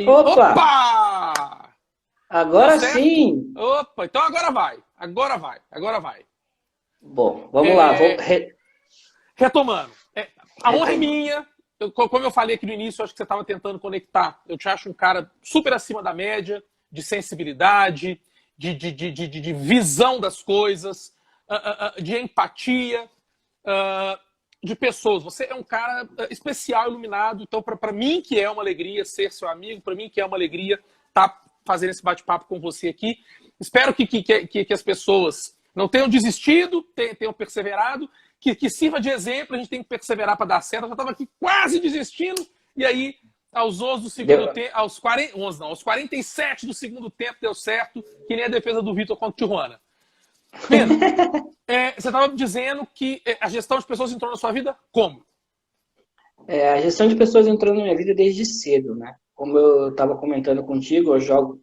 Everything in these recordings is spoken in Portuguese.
Opa! Opa! Deu Agora certo? sim! Opa, então agora vai. Agora vai. Agora vai. Bom, vamos lá, É, retomando. A honra é retomando. minha. Como eu falei aqui no início, acho que você estava tentando conectar. Eu te acho um cara super acima da média, de sensibilidade, de visão das coisas, de empatia, de pessoas. Você é um cara especial, iluminado. Então, para mim, que é uma alegria ser seu amigo, para mim, que é uma alegria estar fazendo esse bate-papo com você aqui. Espero que as pessoas não tenham desistido, tenham perseverado, que sirva de exemplo. A gente tem que perseverar para dar certo. Eu já estava aqui quase desistindo, e aí, aos 11 do segundo Deu- tempo, aos 40, 11 não, aos 47 do segundo tempo deu certo, que nem a defesa do Vitor contra o Tijuana. Vina, você estava me dizendo que a gestão de pessoas entrou na sua vida como? A gestão de pessoas entrou na minha vida desde cedo, né? Como eu estava comentando contigo,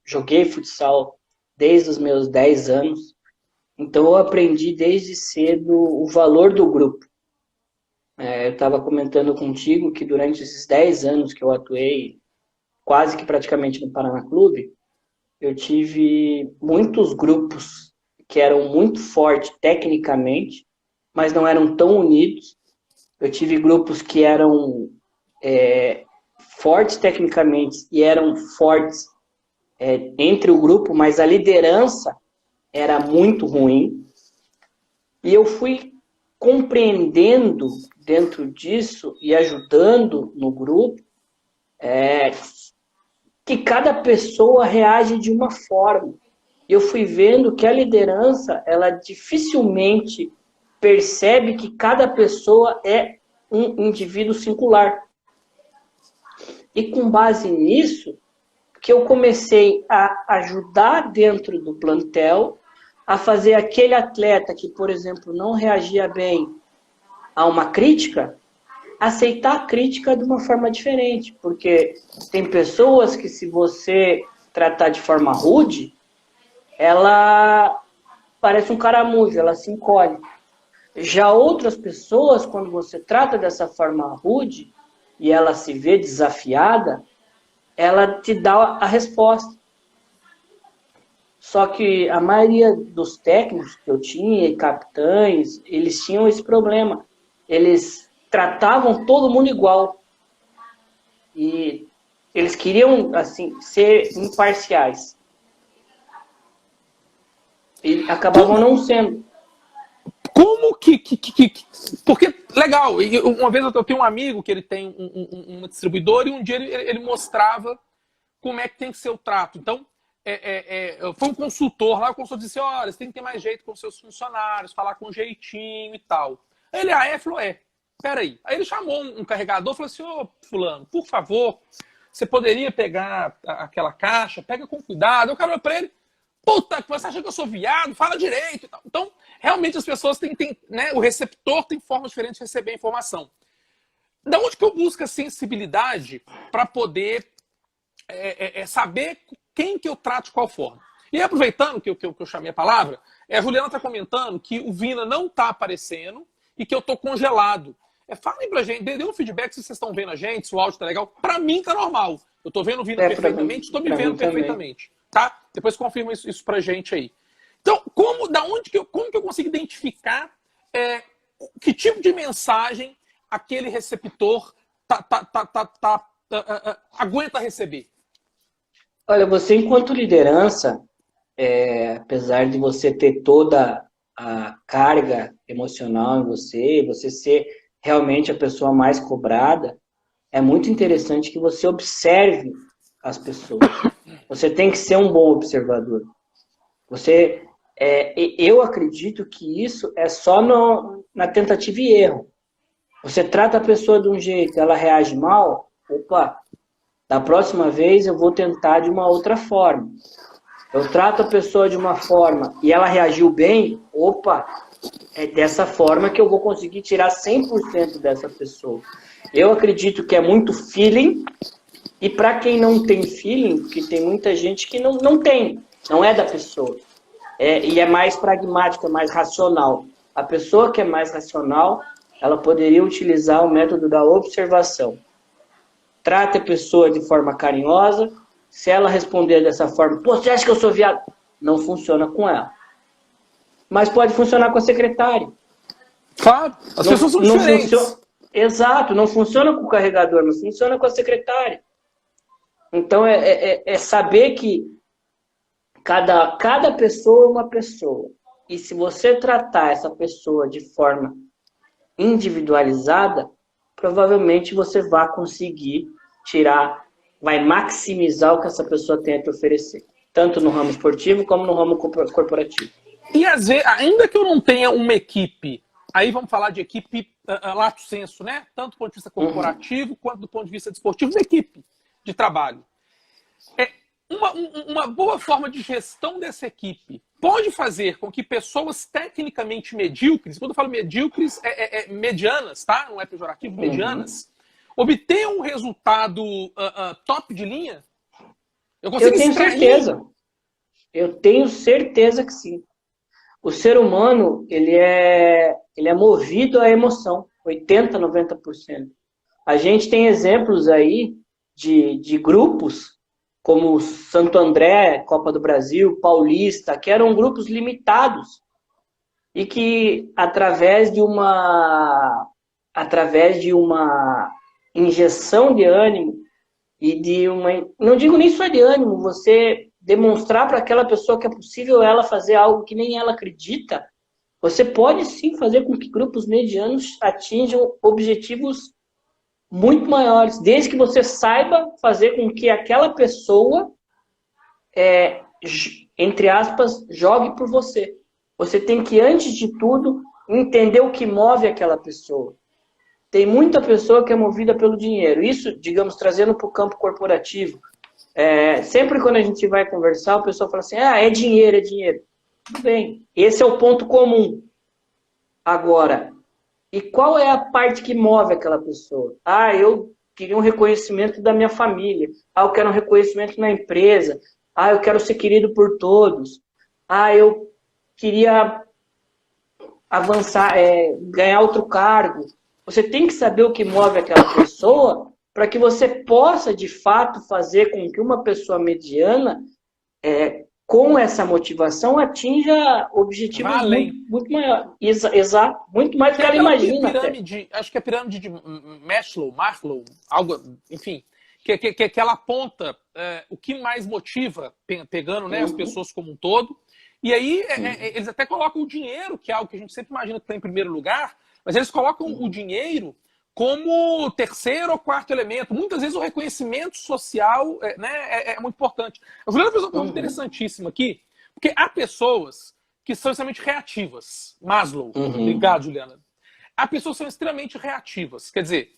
joguei futsal desde os meus 10 anos, então eu aprendi desde cedo o valor do grupo. Eu estava comentando contigo que durante esses 10 anos que eu atuei, quase que praticamente no Paraná Clube, eu tive muitos grupos que eram muito fortes tecnicamente, mas não eram tão unidos. Eu tive grupos que eram fortes tecnicamente e eram fortes entre o grupo, mas a liderança era muito ruim. E eu fui compreendendo dentro disso e ajudando no grupo que cada pessoa reage de uma forma. Eu fui vendo que a liderança, ela dificilmente percebe que cada pessoa é um indivíduo singular. E com base nisso, que eu comecei a ajudar dentro do plantel, a fazer aquele atleta que, por exemplo, não reagia bem a uma crítica, aceitar a crítica de uma forma diferente. Porque tem pessoas que, se você tratar de forma rude, ela parece um caramujo, ela se encolhe. Já outras pessoas, quando você trata dessa forma rude e ela se vê desafiada, ela te dá a resposta. Só que a maioria dos técnicos que eu tinha, e capitães, eles tinham esse problema. Eles tratavam todo mundo igual. E eles queriam, assim, ser imparciais. E acabavam Como, não sendo. como porque, legal, uma vez eu tenho um amigo que ele tem uma distribuidora e um dia ele mostrava como é que tem que ser o trato. Então, foi um consultor lá, o consultor disse, olha, você tem que ter mais jeito com os seus funcionários, falar com jeitinho e tal. Aí ele, falou, peraí. Aí ele chamou um carregador e falou assim, ô, fulano, por favor, você poderia pegar aquela caixa, pega com cuidado. Eu quero pra ele, puta, você acha que eu sou viado? Fala direito e tal. Então, realmente as pessoas têm né, o receptor tem forma diferente de receber a informação. Da onde que eu busco a sensibilidade para poder saber quem que eu trato de qual forma? E aí, aproveitando que eu chamei a palavra, a Juliana está comentando que o Vina não está aparecendo e que eu estou congelado. Falem pra gente, dê um feedback se vocês estão vendo a gente, se o áudio tá legal. Pra mim tá normal. Eu tô vendo o Vina perfeitamente, estou me Para vendo mim também. perfeitamente. Tá? Depois confirma isso pra gente aí. Então, como que eu consigo identificar que tipo de mensagem aquele receptor aguenta receber? Olha, você enquanto liderança, apesar de você ter toda a carga emocional em você, você ser realmente a pessoa mais cobrada, é muito interessante que você observe as pessoas. Você tem que ser um bom observador. Eu acredito que isso é só na tentativa e erro. Você trata a pessoa de um jeito, ela reage mal, opa, da próxima vez eu vou tentar de uma outra forma. Eu trato a pessoa de uma forma e ela reagiu bem, opa, é dessa forma que eu vou conseguir tirar 100% dessa pessoa. Eu acredito que é muito feeling, e para quem não tem feeling, porque tem muita gente que não tem, não é da pessoa. E é mais pragmática, mais racional. A pessoa que é mais racional, ela poderia utilizar o método da observação. Trate a pessoa de forma carinhosa, se ela responder dessa forma, pô, você acha que eu sou viado? Não funciona com ela. Mas pode funcionar com a secretária. Claro, as pessoas são diferentes. Exato, não funciona com o carregador, mas funciona com a secretária. Então, é saber que cada pessoa é uma pessoa. E se você tratar essa pessoa de forma individualizada, provavelmente você vai conseguir vai maximizar o que essa pessoa tem a te oferecer. Tanto no ramo esportivo como no ramo corporativo. E às vezes, ainda que eu não tenha uma equipe, aí vamos falar de equipe lato sensu, né? Tanto do ponto de vista corporativo quanto do ponto de vista desportivo, uma equipe de trabalho. Uma boa forma de gestão dessa equipe pode fazer com que pessoas tecnicamente medíocres, quando eu falo medíocres, medianas, tá? Não é pejorativo, medianas, obtenham um resultado top de linha? Eu tenho certeza. Eu tenho certeza que sim. O ser humano, ele é movido à emoção, 80%, 90%. A gente tem exemplos aí de grupos, como Santo André, Copa do Brasil, Paulista, que eram grupos limitados e que, através de uma injeção de ânimo e não digo nem só de ânimo, você demonstrar para aquela pessoa que é possível ela fazer algo que nem ela acredita, você pode sim fazer com que grupos medianos atinjam objetivos muito maiores, desde que você saiba fazer com que aquela pessoa, entre aspas, jogue por você. Você tem que, antes de tudo, entender o que move aquela pessoa. Tem muita pessoa que é movida pelo dinheiro. Isso, digamos, trazendo para o campo corporativo. Sempre quando a gente vai conversar, o pessoal fala assim, é dinheiro, é dinheiro. Tudo bem, esse é o ponto comum. Agora, e qual é a parte que move aquela pessoa? Eu queria um reconhecimento da minha família. Eu quero um reconhecimento na empresa. Eu quero ser querido por todos. Eu queria avançar, ganhar outro cargo. Você tem que saber o que move aquela pessoa para que você possa, de fato, fazer com que uma pessoa mediana, com essa motivação, atinja objetivos muito maiores. Exato, muito mais do que ela imagina. Acho que é a pirâmide de Maslow, algo, enfim, que ela aponta o que mais motiva, pegando, né, as pessoas como um todo. E aí eles até colocam o dinheiro, que é algo que a gente sempre imagina que está em primeiro lugar, mas eles colocam o dinheiro como terceiro ou quarto elemento. Muitas vezes o reconhecimento social é muito importante. A Juliana fez uma pergunta interessantíssima aqui, porque há pessoas que são extremamente reativas. Maslow, obrigado, Juliana. Há pessoas que são extremamente reativas. Quer dizer,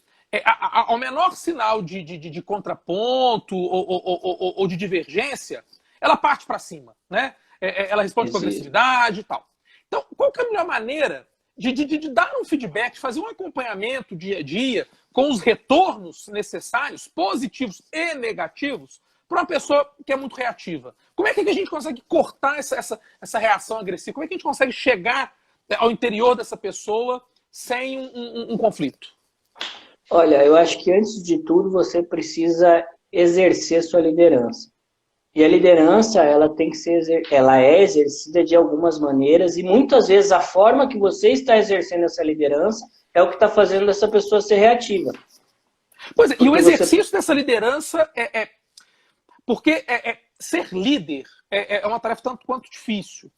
ao menor sinal de contraponto ou de divergência, ela parte para cima, né? Ela responde com agressividade e tal. Então, qual que é a melhor maneira de dar um feedback, fazer um acompanhamento dia a dia com os retornos necessários, positivos e negativos, para uma pessoa que é muito reativa? Como é que a gente consegue cortar essa reação agressiva? Como é que a gente consegue chegar ao interior dessa pessoa sem um conflito? Olha, eu acho que antes de tudo você precisa exercer sua liderança. E a liderança, ela é exercida de algumas maneiras e muitas vezes a forma que você está exercendo essa liderança é o que está fazendo essa pessoa ser reativa. Pois é, e o exercício dessa liderança porque ser líder é uma tarefa tanto quanto difícil.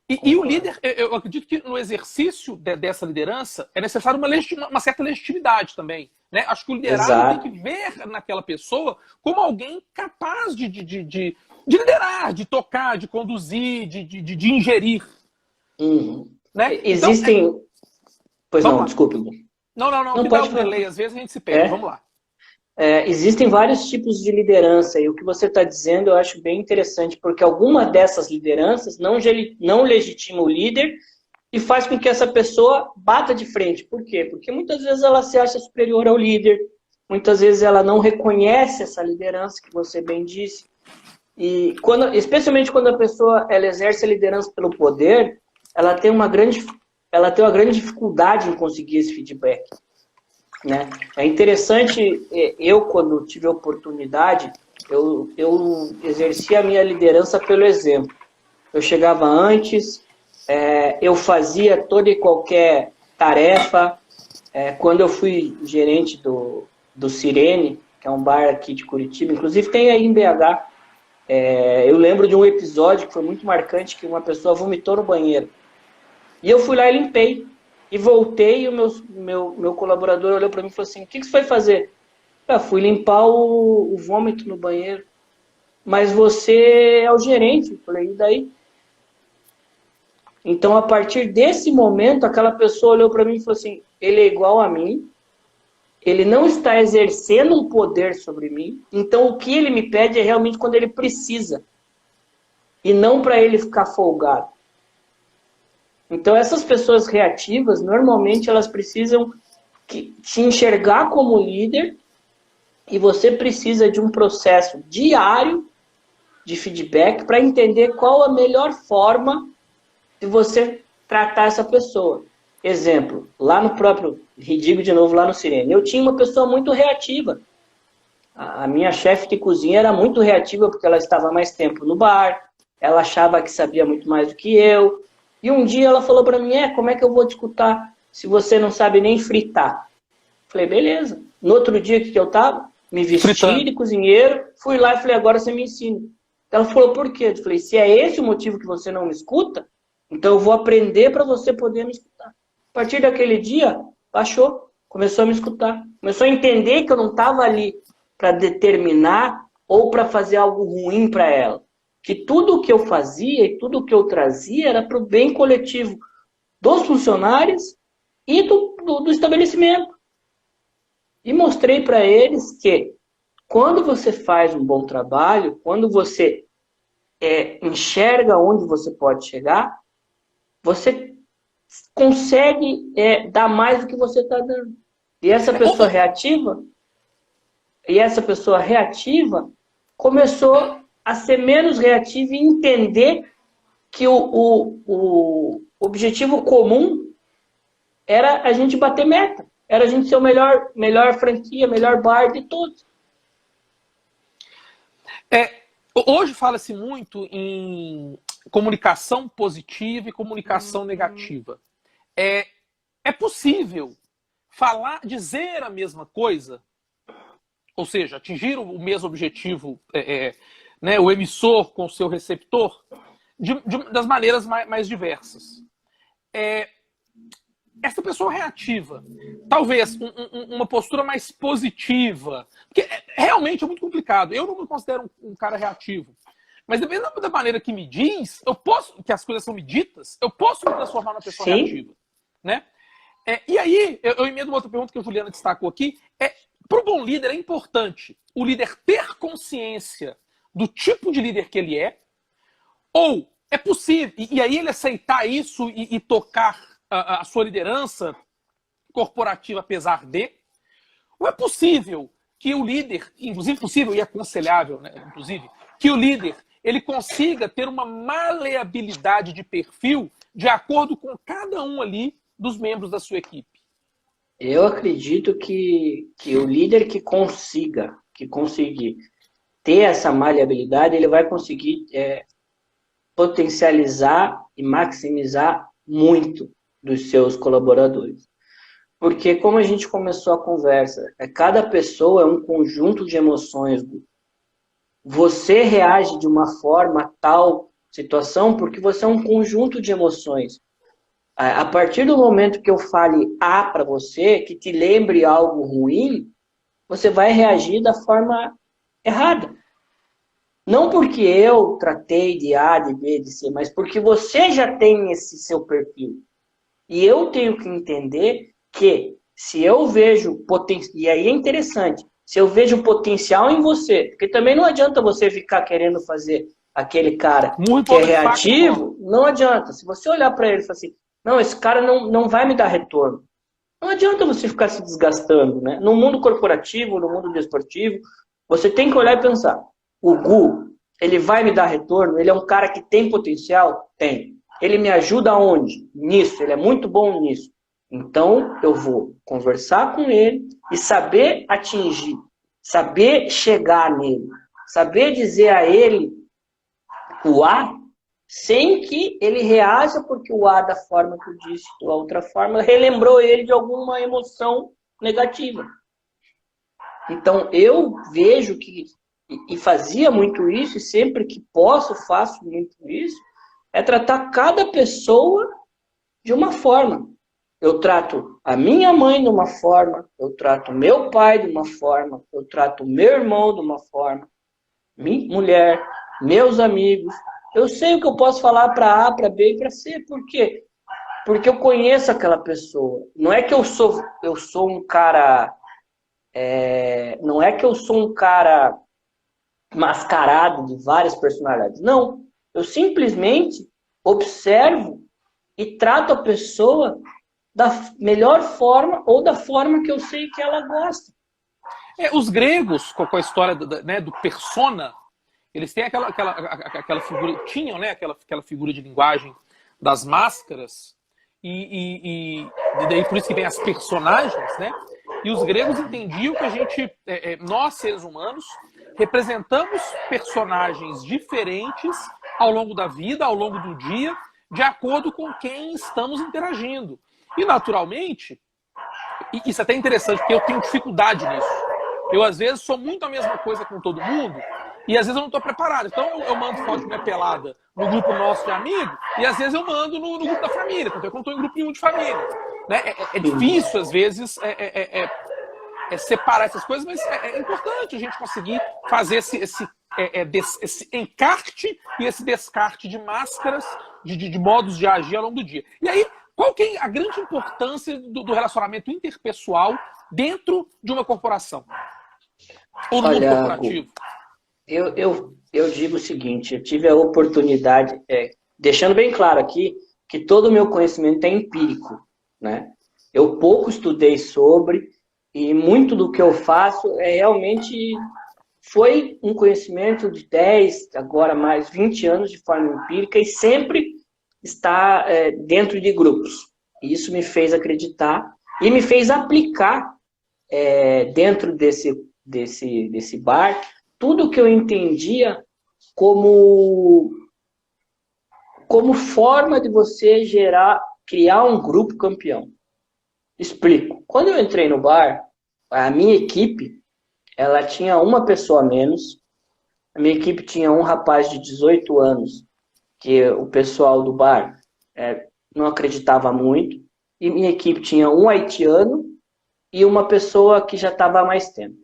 E o líder, eu acredito que no exercício dessa liderança é necessário uma certa legitimidade também. Né? Acho que o liderado tem que ver naquela pessoa como alguém capaz de liderar, de tocar, de conduzir, de ingerir. Né? Existem... Então, pois não, desculpe. Não pode delay, às vezes a gente se perde. Vamos lá. Existem vários tipos de liderança e o que você está dizendo eu acho bem interessante, porque alguma dessas lideranças não legitima o líder e faz com que essa pessoa bata de frente. Por quê? Porque muitas vezes ela se acha superior ao líder, muitas vezes ela não reconhece essa liderança que você bem disse. E especialmente quando a pessoa ela exerce a liderança pelo poder, ela tem uma grande dificuldade em conseguir esse feedback. Né? É interessante, eu quando tive a oportunidade eu exercia a minha liderança pelo exemplo. Eu chegava antes, eu fazia toda e qualquer tarefa. Quando eu fui gerente do Sirene, que é um bar aqui de Curitiba, inclusive tem aí em BH, eu lembro de um episódio que foi muito marcante, que uma pessoa vomitou no banheiro. E eu fui lá e limpei. E voltei e o meu colaborador olhou para mim e falou assim, o que você foi fazer? Eu fui limpar o vômito no banheiro. Mas você é o gerente. Eu falei, e daí? Então, a partir desse momento, aquela pessoa olhou para mim e falou assim, ele é igual a mim, ele não está exercendo um poder sobre mim, então o que ele me pede é realmente quando ele precisa, e não para ele ficar folgado. Então, essas pessoas reativas, normalmente, elas precisam te enxergar como líder, e você precisa de um processo diário de feedback para entender qual a melhor forma de você tratar essa pessoa. Exemplo, lá no próprio, digo de novo, lá no Sirene, eu tinha uma pessoa muito reativa. A minha chefe de cozinha era muito reativa porque ela estava mais tempo no bar, ela achava que sabia muito mais do que eu. E um dia ela falou para mim, como é que eu vou te escutar se você não sabe nem fritar? Falei, beleza. No outro dia que eu estava, me vesti de cozinheiro, fui lá e falei, agora você me ensina. Ela falou, por quê? Eu falei, se é esse o motivo que você não me escuta, então eu vou aprender para você poder me escutar. A partir daquele dia, baixou, começou a me escutar. Começou a entender que eu não estava ali para determinar ou para fazer algo ruim para ela. Que tudo o que eu fazia e tudo o que eu trazia era para o bem coletivo dos funcionários e do estabelecimento. E mostrei para eles que quando você faz um bom trabalho, quando você enxerga onde você pode chegar, você consegue dar mais do que você está dando. E essa pessoa reativa começou a ser menos reativa e entender que o objetivo comum era a gente bater meta. Era a gente ser o melhor franquia, melhor bar de todos. Hoje fala-se muito em comunicação positiva e comunicação negativa. É possível dizer a mesma coisa, ou seja, atingir o mesmo objetivo, né, o emissor com o seu receptor, das maneiras mais diversas. Essa pessoa reativa, talvez uma postura mais positiva, porque realmente é muito complicado. Eu não me considero um cara reativo, mas dependendo da maneira que me diz, que as coisas são me ditas, eu posso me transformar numa pessoa reativa, né? E aí, eu emendo uma outra pergunta que a Juliana destacou aqui, para o bom líder é importante o líder ter consciência do tipo de líder que ele é, ou é possível, e aí ele aceitar isso e tocar a sua liderança corporativa apesar de, ou é possível que o líder, inclusive possível e aconselhável, né, inclusive, que o líder ele consiga ter uma maleabilidade de perfil de acordo com cada um ali dos membros da sua equipe? Eu acredito que o líder que conseguir ter essa maleabilidade, ele vai conseguir potencializar e maximizar muito dos seus colaboradores. Porque como a gente começou a conversa, cada pessoa é um conjunto de emoções. Você reage de uma forma a tal situação porque você é um conjunto de emoções. A partir do momento que eu fale A para você, que te lembre algo ruim, você vai reagir da forma errada. Não porque eu tratei de A, de B, de C, mas porque você já tem esse seu perfil. E eu tenho que entender que se eu vejo potencial, e aí é interessante, se eu vejo potencial em você, porque também não adianta você ficar querendo fazer aquele cara muito que é reativo, não adianta. Se você olhar para ele e falar assim, não, esse cara não vai me dar retorno. Não adianta você ficar se desgastando, né? No mundo corporativo, no mundo desportivo, você tem que olhar e pensar, o Gu, ele vai me dar retorno? Ele é um cara que tem potencial? Tem. Ele me ajuda aonde? Nisso, ele é muito bom nisso. Então, eu vou conversar com ele e saber atingir, saber chegar nele, saber dizer a ele o A, sem que ele reaja, porque o A, da forma que eu disse, da outra forma, relembrou ele de alguma emoção negativa. Então, eu vejo que, e fazia muito isso, e sempre que posso, faço muito isso, é tratar cada pessoa de uma forma. Eu trato a minha mãe de uma forma, eu trato meu pai de uma forma, eu trato meu irmão de uma forma, minha mulher, meus amigos. Eu sei o que eu posso falar para A, para B e para C. Por quê? Porque eu conheço aquela pessoa. Não é que eu sou um cara... não é que eu sou um cara mascarado de várias personalidades. Não. Eu simplesmente observo e trato a pessoa da melhor forma ou da forma que eu sei que ela gosta. Os gregos, com a história do persona, eles têm aquela figura, tinham, né, aquela figura de linguagem das máscaras, e daí por isso que vem as personagens, né? E os gregos entendiam que a gente, nós seres humanos, representamos personagens diferentes ao longo da vida, ao longo do dia, de acordo com quem estamos interagindo. E naturalmente, e isso é até interessante, porque eu tenho dificuldade nisso. Eu, às vezes, sou muito a mesma coisa com todo mundo, e às vezes eu não estou preparado. Então eu mando foto de minha pelada no grupo nosso de amigos, e às vezes eu mando no grupo da família, porque eu não estou em grupo nenhum de família. Né? É difícil, às vezes, separar essas coisas, mas é importante a gente conseguir fazer esse encarte e esse descarte de máscaras, de modos de agir ao longo do dia. E aí, qual que é a grande importância do relacionamento interpessoal dentro de uma corporação? Ou no mundo corporativo? Eu digo o seguinte, eu tive a oportunidade, deixando bem claro aqui, que todo o meu conhecimento é empírico, né? Eu pouco estudei sobre, e muito do que eu faço realmente foi um conhecimento de 10, agora mais 20 anos de forma empírica, e sempre está dentro de grupos. E isso me fez acreditar e me fez aplicar dentro desse bar tudo que eu entendia como forma de você criar um grupo campeão. Explico. Quando eu entrei no bar, a minha equipe, ela tinha uma pessoa a menos. A minha equipe tinha um rapaz de 18 anos, que o pessoal do bar não acreditava muito. E minha equipe tinha um haitiano e uma pessoa que já estava há mais tempo.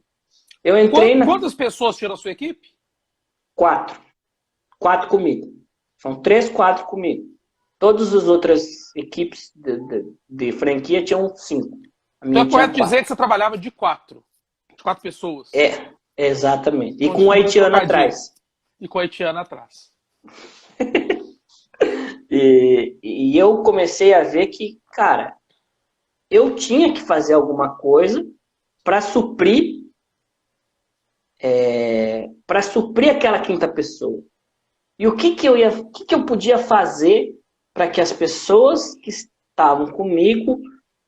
Eu entrei Quantas pessoas tinham na sua equipe? 4. 4 comigo. São 3, 4 comigo. Todas as outras equipes de franquia tinham 5. Então é correto dizer que você trabalhava de 4. De 4 pessoas. Exatamente. E com um haitiano atrás. E com o haitiano atrás. E eu comecei a ver que, cara, eu tinha que fazer alguma coisa para suprir aquela quinta pessoa. E o que eu podia fazer para que as pessoas que estavam comigo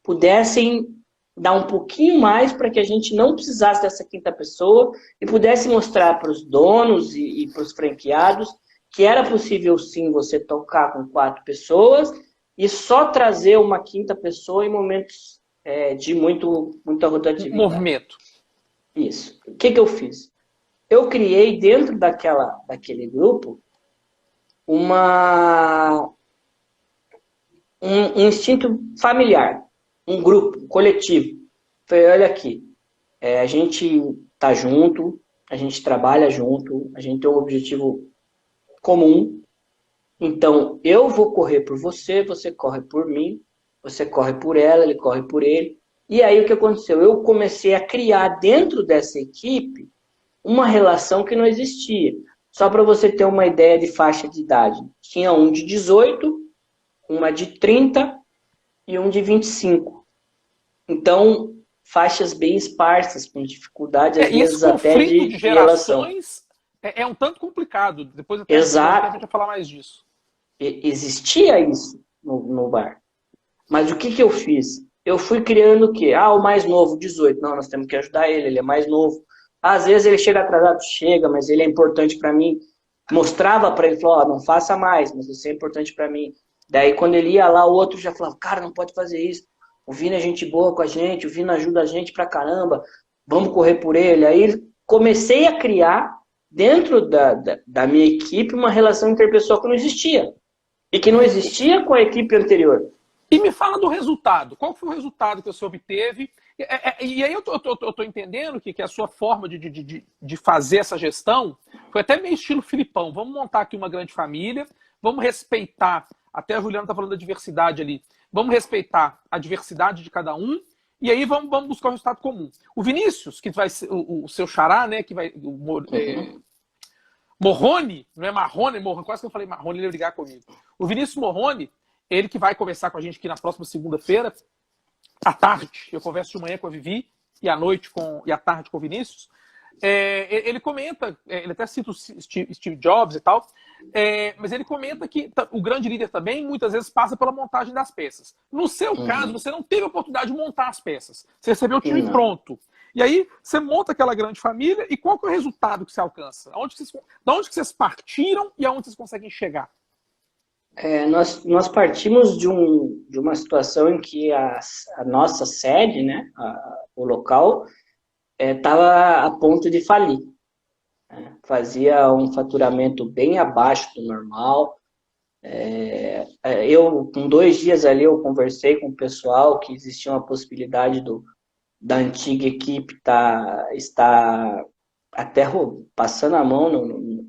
pudessem dar um pouquinho mais para que a gente não precisasse dessa quinta pessoa e pudesse mostrar para os donos e para os franqueados que era possível sim você tocar com 4 pessoas e só trazer uma quinta pessoa em momentos de muita rotatividade. Movimento. Isso. O que eu fiz? Eu criei dentro daquele grupo um instinto familiar, um grupo, um coletivo. Falei, olha aqui, a gente tá junto, a gente trabalha junto, a gente tem um objetivo comum, então eu vou correr por você, você corre por mim, você corre por ela, ele corre por ele. E aí o que aconteceu? Eu comecei a criar dentro dessa equipe uma relação que não existia. Só para você ter uma ideia de faixa de idade. Tinha um de 18, uma de 30 e um de 25. Então, faixas bem esparsas, com dificuldade, às vezes até de gerações é um tanto complicado. Depois até Exato. a gente vai falar mais disso. Existia isso no bar. Mas o que eu fiz? Eu fui criando o quê? O mais novo, 18. Não, nós temos que ajudar ele é mais novo. Às vezes ele chega atrasado, chega, mas ele é importante para mim. Mostrava para ele, falou, ó, não faça mais, mas você é importante para mim. Daí quando ele ia lá, o outro já falava, cara, não pode fazer isso. O Vini é gente boa com a gente, o Vini ajuda a gente pra caramba, vamos correr por ele. Aí comecei a criar, dentro da minha equipe, uma relação interpessoal que não existia. E que não existia com a equipe anterior. E me fala do resultado. Qual foi o resultado que você obteve? E aí eu tô entendendo que a sua forma de fazer essa gestão foi até meio estilo Filipão. Vamos montar aqui uma grande família, vamos respeitar, até a Juliana está falando da diversidade ali, vamos respeitar a diversidade de cada um, e aí vamos buscar um resultado comum. O Vinícius, que vai ser o seu xará, né, que vai... Morrone, não é Marrone, Morrone, quase que eu falei Marrone, ele ia brigar comigo. O Vinícius Morrone, ele que vai conversar com a gente aqui na próxima segunda-feira, à tarde, eu converso de manhã com a Vivi, e à noite e à tarde com o Vinícius. Ele comenta, ele até cita o Steve Jobs e tal, mas ele comenta que o grande líder também muitas vezes passa pela montagem das peças. No seu caso, você não teve a oportunidade de montar as peças. Você recebeu o time pronto. E aí você monta aquela grande família e qual que é o resultado que você alcança? Da onde que vocês partiram e aonde vocês conseguem chegar? Nós partimos de uma situação em que a nossa sede, né, o local, estava a ponto de falir. Fazia um faturamento bem abaixo do normal. Com 2 dias ali, eu conversei com o pessoal que existia uma possibilidade da antiga equipe estar até passando a mão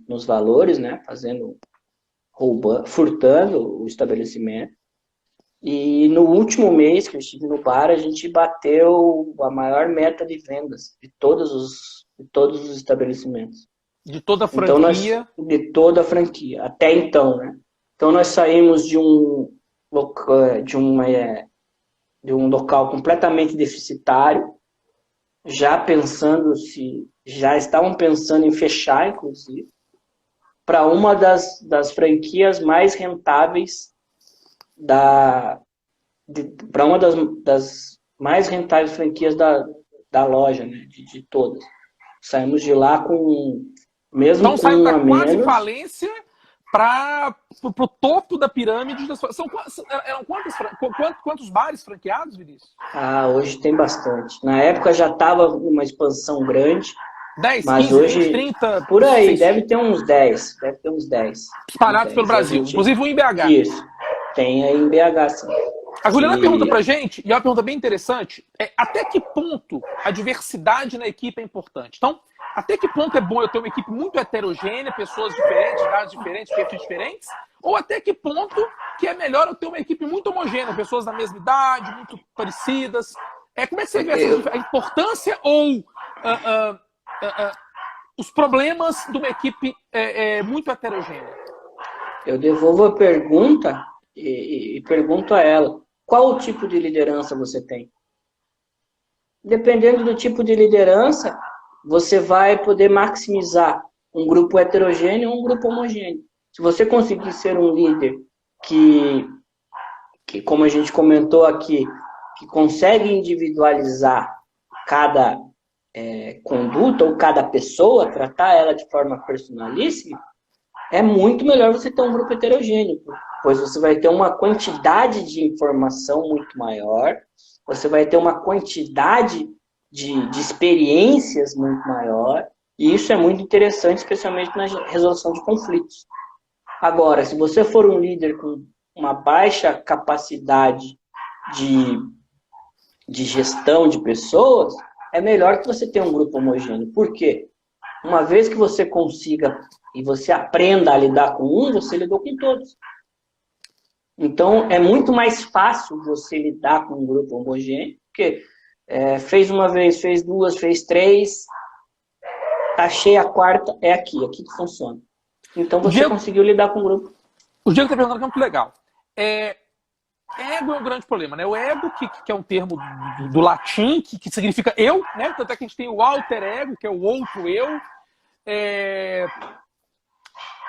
nos valores, né, furtando o estabelecimento. E no último mês que eu estive no bar, a gente bateu a maior meta de vendas de todos os estabelecimentos. De toda a franquia? Então de toda a franquia, até então, né? Então nós saímos de um local completamente deficitário, já estavam pensando em fechar, inclusive, para uma das franquias mais rentáveis para uma das mais rentáveis franquias da loja, né, de todas. Saímos de lá mesmo então, saiu da quase menos, falência para o topo da pirâmide. Eram quantos bares franqueados, Vinícius? Hoje tem bastante. Na época já estava uma expansão grande. 10, mas 15, hoje, 20, 30... Por aí, 600. Deve ter uns 10. Espalhados pelo Brasil, inclusive o em BH. Isso, tem aí em BH, sim. A Juliana pergunta pra gente, e é uma pergunta bem interessante, até que ponto a diversidade na equipe é importante? Então, até que ponto é bom eu ter uma equipe muito heterogênea, pessoas diferentes, idades diferentes, perfis diferentes, ou até que ponto que é melhor eu ter uma equipe muito homogênea, pessoas da mesma idade, muito parecidas? Como é que você vê a importância ou os problemas de uma equipe muito heterogênea? Eu devolvo a pergunta e pergunto a ela, qual o tipo de liderança você tem? Dependendo do tipo de liderança, você vai poder maximizar um grupo heterogêneo ou um grupo homogêneo. Se você conseguir ser um líder que como a gente comentou aqui, que consegue individualizar cada conduta ou cada pessoa, tratar ela de forma personalíssima, é muito melhor você ter um grupo heterogêneo, pois você vai ter uma quantidade de informação muito maior, você vai ter uma quantidade de experiências muito maior, e isso é muito interessante, especialmente na resolução de conflitos. Agora, se você for um líder com uma baixa capacidade de gestão de pessoas, é melhor que você tenha um grupo homogêneo. Por quê? Uma vez que você consiga e você aprenda a lidar com você lidou com todos. Então, é muito mais fácil você lidar com um grupo homogêneo, porque fez uma vez, fez 2, fez 3, tá cheia a quarta, é aqui que funciona. Então, você conseguiu lidar com o grupo. O Diego está perguntando que é muito legal. Ego é um grande problema, né? O ego, que é um termo do latim, que significa eu, né? Tanto é que a gente tem o alter ego, que é o outro eu.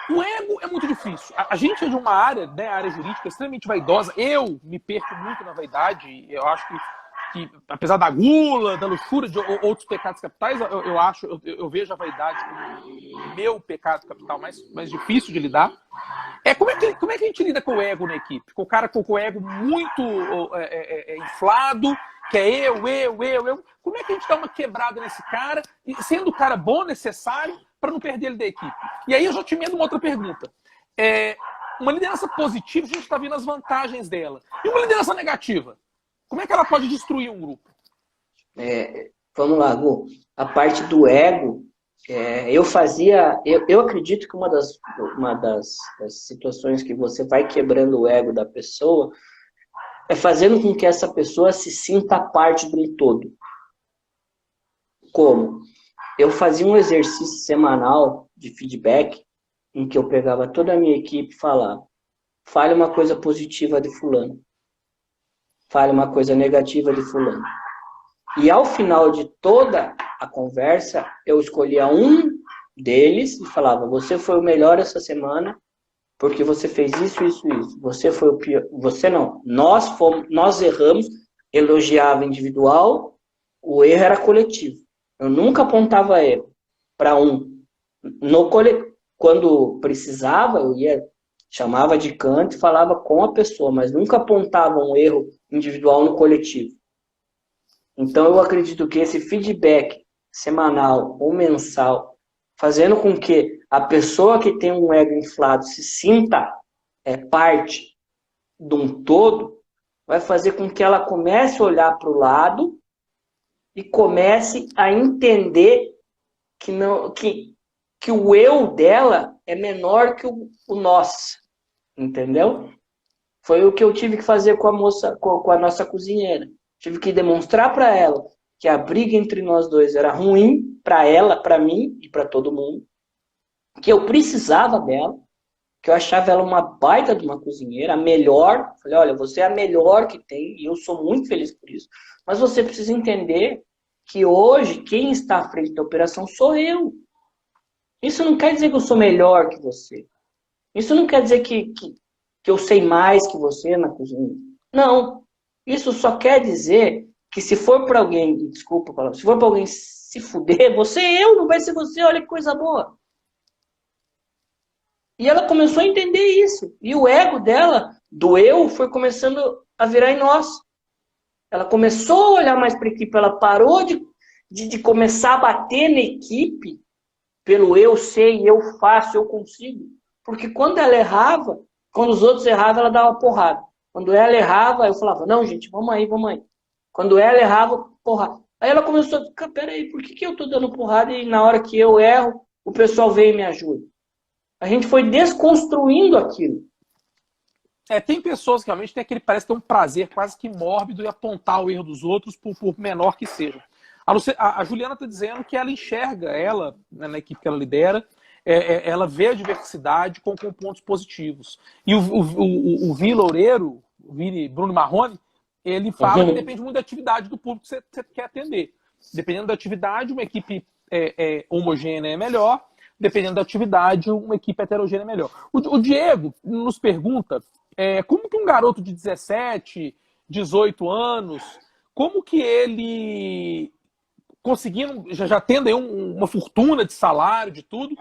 O ego é muito difícil. A gente é de uma área, né, área jurídica extremamente vaidosa. Eu me perco muito na vaidade. Eu acho que apesar da gula, da luxúria, de outros pecados capitais, eu vejo a vaidade como o meu pecado capital mais difícil de lidar. Como é que a gente lida com o ego na equipe? Com o cara com o ego muito inflado, que é eu. Como é que a gente dá uma quebrada nesse cara, sendo o cara bom, necessário, para não perder ele da equipe? E aí eu já te emendo uma outra pergunta. Uma liderança positiva, a gente está vendo as vantagens dela. E uma liderança negativa? Como é que ela pode destruir um grupo? Vamos lá, Gu. A parte do ego, eu acredito que uma das situações que você vai quebrando o ego da pessoa é fazendo com que essa pessoa se sinta parte de um todo. Como? Eu fazia um exercício semanal de feedback em que eu pegava toda a minha equipe e falava: fale uma coisa positiva de fulano. Fale uma coisa negativa de fulano. E ao final de toda a conversa, eu escolhia um deles e falava: você foi o melhor essa semana, porque você fez isso, isso, isso. Você foi o pior. Você não. Nós erramos, elogiava individual, o erro era coletivo. Eu nunca apontava erro para um. Quando precisava, chamava de canto e falava com a pessoa, mas nunca apontava um erro individual no coletivo. Então, eu acredito que esse feedback semanal ou mensal, fazendo com que a pessoa que tem um ego inflado se sinta parte de um todo, vai fazer com que ela comece a olhar para o lado e comece a entender que o eu dela é menor que o nós. Entendeu? Foi o que eu tive que fazer com a nossa cozinheira. Tive que demonstrar para ela que a briga entre nós dois era ruim para ela, para mim e para todo mundo. Que eu precisava dela, que eu achava ela uma baita de uma cozinheira, a melhor. Falei: olha, você é a melhor que tem e eu sou muito feliz por isso. Mas você precisa entender que hoje quem está à frente da operação sou eu. Isso não quer dizer que eu sou melhor que você. Isso não quer dizer que eu sei mais que você na cozinha. Não. Isso só quer dizer que se for para alguém, desculpa a palavra, se for para alguém se fuder, você é eu, não vai ser você, olha que coisa boa. E ela começou a entender isso. E o ego dela, do eu, foi começando a virar em nós. Ela começou a olhar mais para a equipe, ela parou de começar a bater na equipe pelo eu sei, eu faço, eu consigo. Porque quando ela errava, quando os outros erravam, ela dava porrada. Quando ela errava, eu falava: não, gente, vamos aí. Quando ela errava, porrada. Aí ela começou a ficar: peraí, por que eu tô dando porrada e na hora que eu erro, o pessoal vem e me ajuda? A gente foi desconstruindo aquilo. Tem pessoas que realmente parece ter um prazer quase que mórbido em apontar o erro dos outros, por menor que seja. A Juliana está dizendo que ela enxerga, na equipe que ela lidera, ela vê a diversidade com pontos positivos. E o Vini Loureiro, o Vini Bruno Marrone, ele fala que depende muito da atividade do público que você quer atender. Dependendo da atividade, uma equipe homogênea é melhor. Dependendo da atividade, uma equipe heterogênea é melhor. O Diego nos pergunta como que um garoto de 17, 18 anos, como que ele, conseguindo, já tendo aí uma fortuna de salário, de tudo,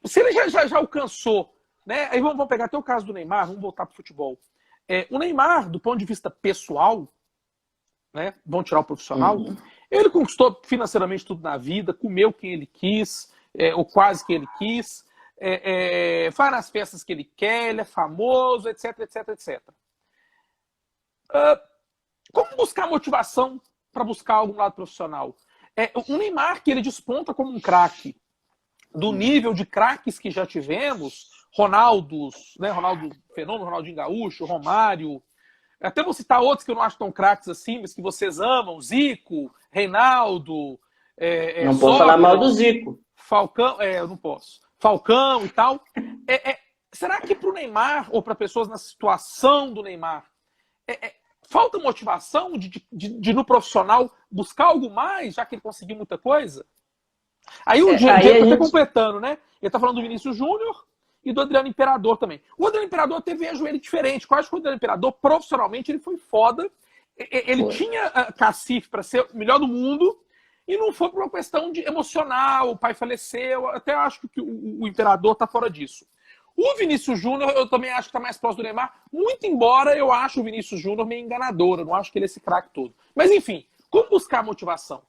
se ele já alcançou, né? Aí vamos pegar até o caso do Neymar, vamos voltar para o futebol. O Neymar, do ponto de vista pessoal, né? Vamos tirar o profissional, ele conquistou financeiramente tudo na vida, comeu quem ele quis, ou quase quem ele quis, faz nas festas que ele quer, ele é famoso, etc, etc, etc. Como buscar motivação para buscar algum lado profissional? O Neymar, que ele desponta como um craque, do nível de craques que já tivemos, Ronaldo Fenômeno, Ronaldinho Gaúcho, Romário, até vou citar outros que eu não acho tão craques assim, mas que vocês amam, Zico, Reinaldo, não posso falar mal do Zico. Falcão, eu não posso. Falcão e tal. Será que para o Neymar, ou para pessoas na situação do Neymar, falta motivação de no profissional buscar algo mais, já que ele conseguiu muita coisa? Aí o Diego está até completando, né? Ele está falando do Vinícius Júnior e do Adriano Imperador também. O Adriano Imperador teve a joelho diferente. Eu acho que o Adriano Imperador, profissionalmente, ele foi foda. Ele tinha cacife para ser o melhor do mundo e não foi por uma questão de emocional, o pai faleceu, até acho que o imperador está fora disso. O Vinícius Júnior, eu também acho que está mais próximo do Neymar, muito embora eu acho o Vinícius Júnior meio enganador, eu não acho que ele é esse craque todo. Mas enfim, como buscar motivação?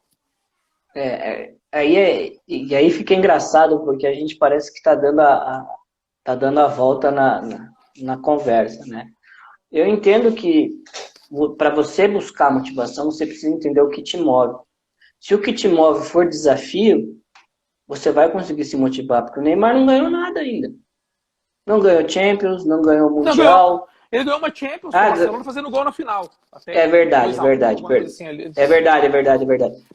E aí fica engraçado, porque a gente parece que está dando a volta na conversa, né? Eu entendo que para você buscar motivação, você precisa entender o que te move. Se o que te move for desafio, você vai conseguir se motivar, porque o Neymar não ganhou nada ainda. Não ganhou Champions, não ganhou Mundial. Ele ganhou uma Champions com o Barcelona fazendo gol na final. É verdade. É verdade.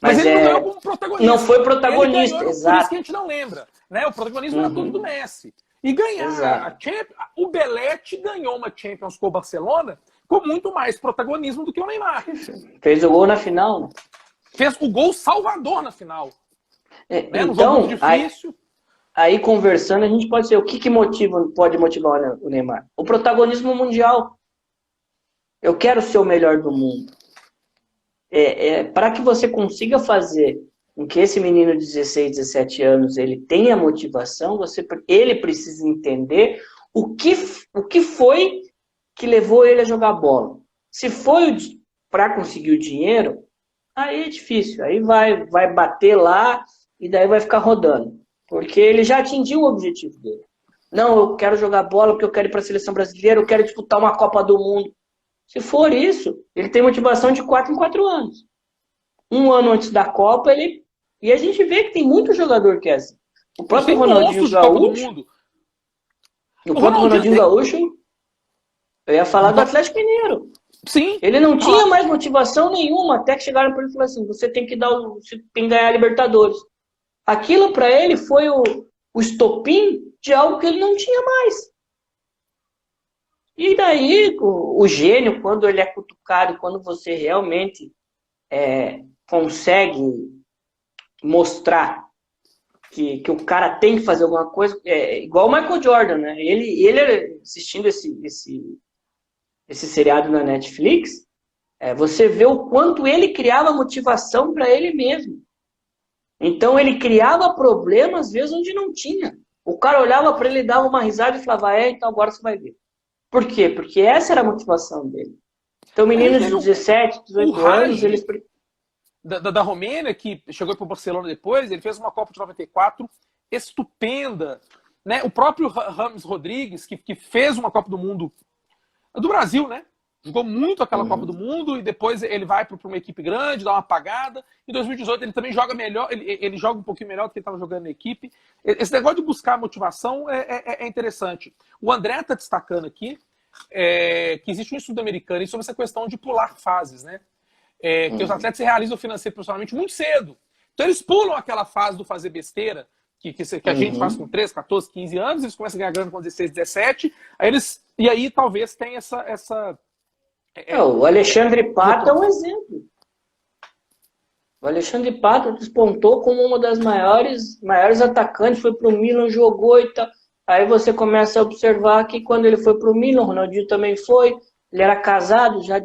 Mas ele não ganhou como protagonista. Não foi protagonista, exato. Por isso que a gente não lembra. Né? O protagonismo era todo do Messi. E ganhar a Champions... O Belletti ganhou uma Champions com o Barcelona com muito mais protagonismo do que o Neymar. Fez o gol na final, né? Fez o gol salvador na final. Né? Então, difícil. Aí conversando, a gente pode ser o que pode motivar o Neymar? O protagonismo mundial. Eu quero ser o melhor do mundo. Para que você consiga fazer com que esse menino de 16, 17 anos ele tenha motivação, ele precisa entender o que foi que levou ele a jogar bola. Se foi para conseguir o dinheiro, aí é difícil. Aí vai bater lá e daí vai ficar rodando. Porque ele já atingiu o objetivo dele. Não, eu quero jogar bola porque eu quero ir para a seleção brasileira, eu quero disputar uma Copa do Mundo. Se for isso, ele tem motivação de 4 em 4 anos. Um ano antes da Copa, E a gente vê que tem muito jogador que é assim. O próprio Ronaldinho Gaúcho... O próprio Ronaldinho Gaúcho... Eu ia falar do Atlético Mineiro. Sim. Ele não tinha mais motivação nenhuma, até que chegaram para ele e falaram assim, você tem que ganhar a Libertadores. Aquilo para ele foi o estopim de algo que ele não tinha mais. E daí, o gênio, quando ele é cutucado, quando você realmente consegue mostrar que o cara tem que fazer alguma coisa, igual o Michael Jordan, né? Ele assistindo esse seriado na Netflix, você vê o quanto ele criava motivação para ele mesmo. Então ele criava problemas, às vezes, onde não tinha. O cara olhava para ele, dava uma risada e falava, então agora você vai ver. Por quê? Porque essa era a motivação dele. Então meninos de 17, 18 anos, eles... Da Romênia, que chegou para o Barcelona depois, ele fez uma Copa de 94 estupenda. Né? O próprio James Rodrigues, que fez uma Copa do Mundo do Brasil, né? Jogou muito aquela Copa do Mundo e depois ele vai para uma equipe grande, dá uma apagada. Em 2018 ele também joga melhor, ele joga um pouquinho melhor do que ele estava jogando na equipe. Esse negócio de buscar motivação é interessante. O André está destacando aqui que existe um estudo americano sobre essa questão de pular fases, né? Que os atletas se realizam financeiro e profissionalmente muito cedo. Então eles pulam aquela fase do fazer besteira, que a gente faz com 13, 14, 15 anos, eles começam a ganhar grana com 16, 17, e aí talvez tenha essa o Alexandre Pato é um exemplo. O Alexandre Pato despontou como uma das maiores atacantes, foi para o Milan, jogou e tal. Aí você começa a observar que quando ele foi para o Milan, o Ronaldinho também foi, ele era casado, já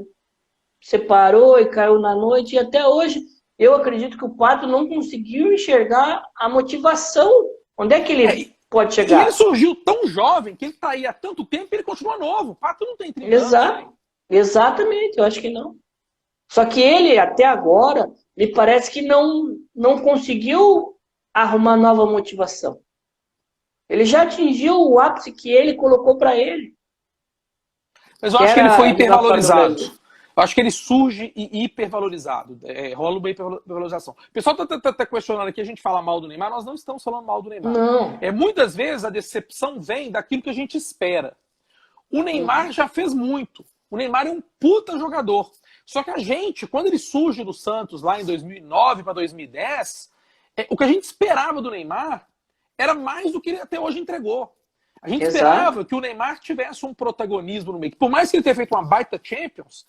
separou e caiu na noite, e até hoje eu acredito que o Pato não conseguiu enxergar a motivação. Onde é que ele pode chegar? E ele surgiu tão jovem, que ele está aí há tanto tempo, que ele continua novo. O Pato não tem 30 anos. Exatamente, eu acho que não. Só que ele, até agora, me parece que não conseguiu arrumar nova motivação. Ele já atingiu o ápice que ele colocou para ele. Mas eu acho que ele foi hipervalorizado. Eu acho que ele surge hipervalorizado. Rola uma hipervalorização. O pessoal está questionando aqui, a gente fala mal do Neymar, nós não estamos falando mal do Neymar. Não. Muitas vezes a decepção vem daquilo que a gente espera. O Neymar já fez muito. O Neymar é um puta jogador. Só que a gente, quando ele surge do Santos lá em 2009 para 2010, o que a gente esperava do Neymar era mais do que ele até hoje entregou. A gente esperava que o Neymar tivesse um protagonismo no meio. Por mais que ele tenha feito uma baita Champions,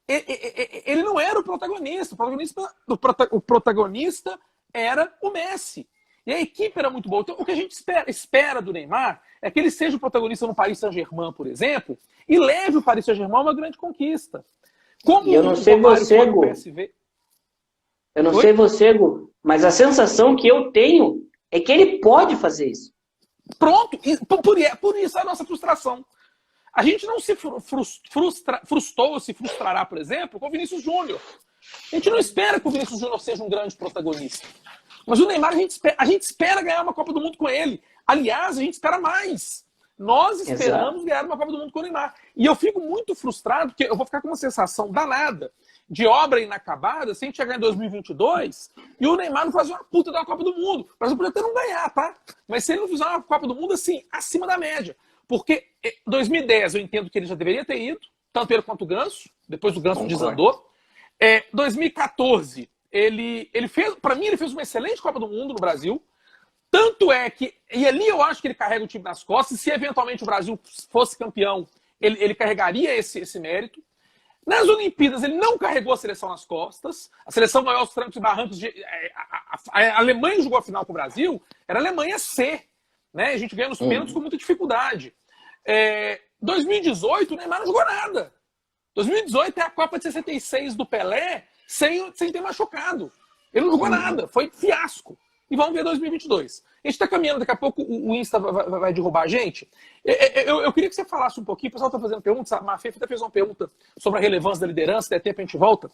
ele não era o protagonista. O protagonista era o Messi. E a equipe era muito boa. Então, o que a gente espera do Neymar é que ele seja o protagonista no Paris Saint-Germain, por exemplo, e leve o Paris Saint-Germain a uma grande conquista. Como E eu não o sei Romário você, foi no Gu. PSV. Eu não Oi? sei você, Gu, mas a sensação que eu tenho é que ele pode fazer isso. Pronto, por isso a nossa frustração. A gente não se frustrou ou se frustrará, por exemplo, com o Vinícius Júnior. A gente não espera que o Vinícius Júnior seja um grande protagonista. Mas o Neymar, a gente espera ganhar uma Copa do Mundo com ele. Aliás, a gente espera mais. Nós Exato. esperamos ganhar uma Copa do Mundo com o Neymar. E eu fico muito frustrado, porque eu vou ficar com uma sensação danada de obra inacabada se a gente chegar em 2022 e o Neymar não fazer uma puta da Copa do Mundo. O Brasil podia até não ganhar, tá? Mas se ele não fizer uma Copa do Mundo, assim, acima da média. Porque 2010 eu entendo que ele já deveria ter ido, tanto ele quanto o Ganso, depois o Ganso desandou. 2014, ele fez, para mim, ele fez uma excelente Copa do Mundo no Brasil. Tanto é que, e ali eu acho que ele carrega o time nas costas, e se eventualmente o Brasil fosse campeão, ele carregaria esse mérito. Nas Olimpíadas, ele não carregou a seleção nas costas, a seleção ganhou os trancos e barrancos. A Alemanha jogou a final com o Brasil, era a Alemanha C, né? A gente ganha nos pênaltis com muita dificuldade. 2018, o Neymar não jogou nada. 2018 é a Copa de 66 do Pelé, sem ter machucado. Ele não jogou nada, foi fiasco. E vamos ver 2022. A gente está caminhando, daqui a pouco o Insta vai derrubar a gente. Eu queria que você falasse um pouquinho, o pessoal está fazendo perguntas, a Mafê até fez uma pergunta sobre a relevância da liderança, se der tempo a gente volta.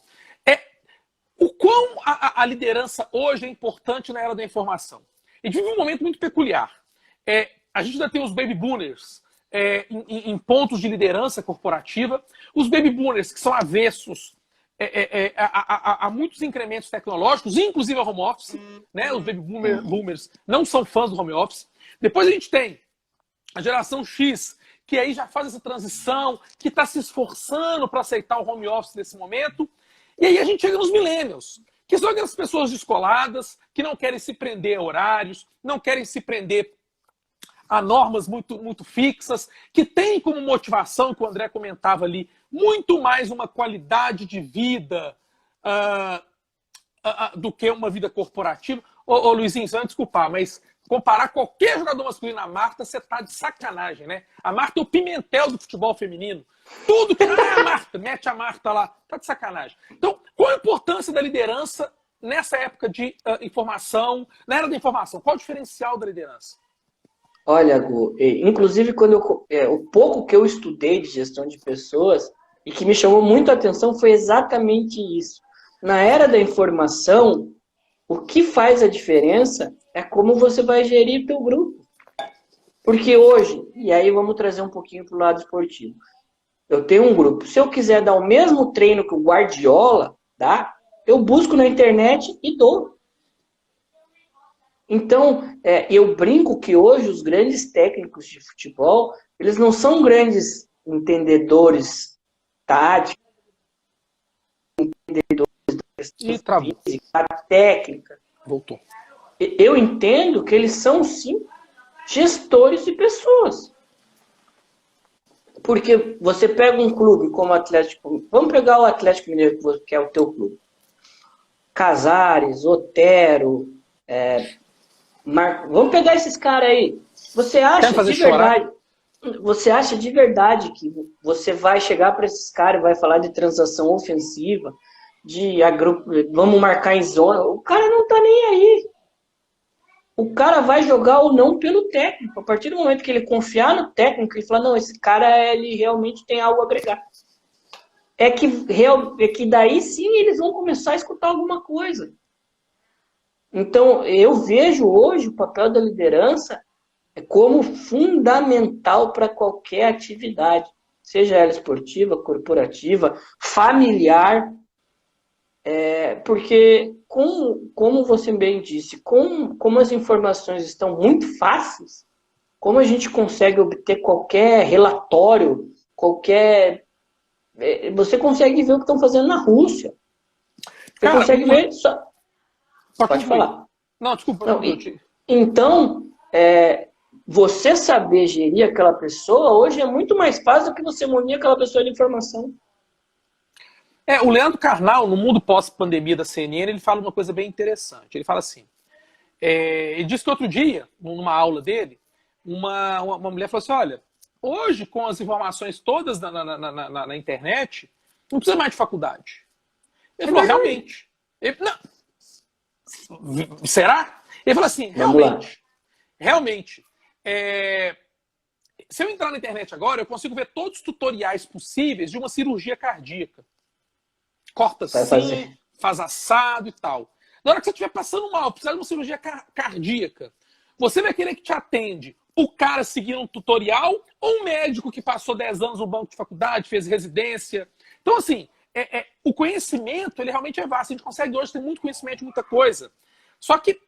O quão a liderança hoje é importante na era da informação. A gente vive um momento muito peculiar. A gente ainda tem os baby boomers em pontos de liderança corporativa. Os baby boomers que são avessos há muitos incrementos tecnológicos, inclusive a home office, né? Os baby boomers não são fãs do home office. Depois a gente tem a geração X, que aí já faz essa transição, que está se esforçando para aceitar o home office nesse momento. E aí a gente chega nos millennials, que são aquelas pessoas descoladas, que não querem se prender a horários, não querem se prender a normas muito, muito fixas, que tem como motivação, que o André comentava ali, muito mais uma qualidade de vida do que uma vida corporativa. Ô Luizinho, você vai me desculpar, mas comparar qualquer jogador masculino à Marta, você tá de sacanagem, né? A Marta é o Pimentel do futebol feminino. Tudo que... a Marta, mete a Marta lá. Tá de sacanagem. Então, qual a importância da liderança nessa época de informação, na era da informação? Qual o diferencial da liderança? Olha, Gu, inclusive o pouco que eu estudei de gestão de pessoas e que me chamou muito a atenção foi exatamente isso. Na era da informação, o que faz a diferença é como você vai gerir o teu grupo. Porque hoje, e aí vamos trazer um pouquinho para o lado esportivo, eu tenho um grupo, se eu quiser dar o mesmo treino que o Guardiola dá, eu busco na internet e dou. Então, eu brinco que hoje os grandes técnicos de futebol, eles não são grandes entendedores táticos, entendedores da questão física, da técnica. Voltou. Eu entendo que eles são, sim, gestores de pessoas. Porque você pega um clube como o Atlético... Vamos pegar o Atlético Mineiro, que é o teu clube. Casares, Otero... Vamos pegar esses caras aí. Você acha de verdade? Você acha de verdade que você vai chegar para esses caras e vai falar de transação ofensiva, vamos marcar em zona? O cara não tá nem aí. O cara vai jogar ou não pelo técnico. A partir do momento que ele confiar no técnico e falar, não, esse cara ele realmente tem algo a agregar. É que daí sim eles vão começar a escutar alguma coisa. Então, eu vejo hoje o papel da liderança como fundamental para qualquer atividade, seja ela esportiva, corporativa, familiar, porque, como você bem disse, como as informações estão muito fáceis, como a gente consegue obter qualquer relatório, você consegue ver o que estão fazendo na Rússia. Você consegue ver... Pode falar. Não, desculpa. Não, então, você saber gerir aquela pessoa hoje é muito mais fácil do que você munir aquela pessoa de informação. O Leandro Carnal, no Mundo Pós-Pandemia da CNN, ele fala uma coisa bem interessante. Ele fala assim, ele disse que outro dia, numa aula dele, uma mulher falou assim, olha, hoje com as informações todas na internet, Não precisa mais de faculdade. Ele falou, realmente. Ele, não. Será? Ele falou assim, realmente, se eu entrar na internet agora, eu consigo ver todos os tutoriais possíveis de uma cirurgia cardíaca. Corta assim, faz assado e tal. Na hora que você estiver passando mal, precisar de uma cirurgia cardíaca, você vai querer que te atende o cara seguindo um tutorial ou um médico que passou 10 anos no banco de faculdade, fez residência. Então, assim, o conhecimento, ele realmente é vasto. A gente consegue hoje ter muito conhecimento de muita coisa. Só que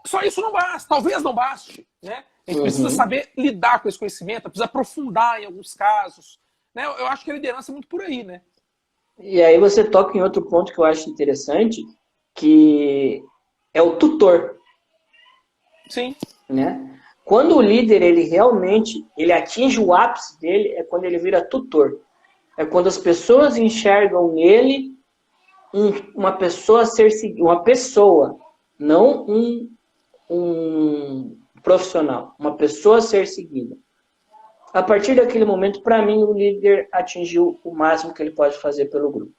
só isso não basta. Talvez não baste, né? A gente precisa saber lidar com esse conhecimento, precisa aprofundar em alguns casos. Né? Eu acho que a liderança é muito por aí, né? E aí você toca em outro ponto que eu acho interessante, que é o tutor. Sim. Né? Quando o líder, ele realmente atinge o ápice dele, é quando ele vira tutor. É quando as pessoas enxergam nele uma pessoa a ser seguida, uma pessoa, não um profissional, uma pessoa a ser seguida. A partir daquele momento, para mim, o líder atingiu o máximo que ele pode fazer pelo grupo.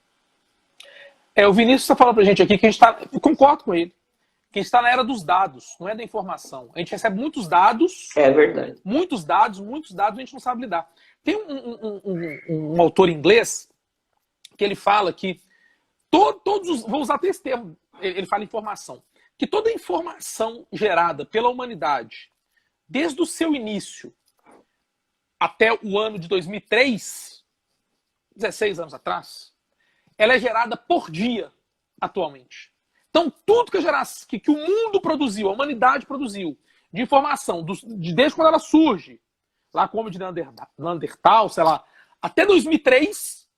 O Vinícius está falando para a gente aqui que a gente está... Eu concordo com ele. Que a gente está na era dos dados, não é da informação. A gente recebe muitos dados. É verdade. Muitos dados, a gente não sabe lidar. Tem um autor inglês que ele fala que vou usar até esse termo, ele fala informação, que toda informação gerada pela humanidade, desde o seu início até o ano de 2003, 16 anos atrás, ela é gerada por dia atualmente. Então, tudo que o mundo produziu, a humanidade produziu, de informação, desde quando ela surge, lá como de Neandertal, sei lá, até 2003,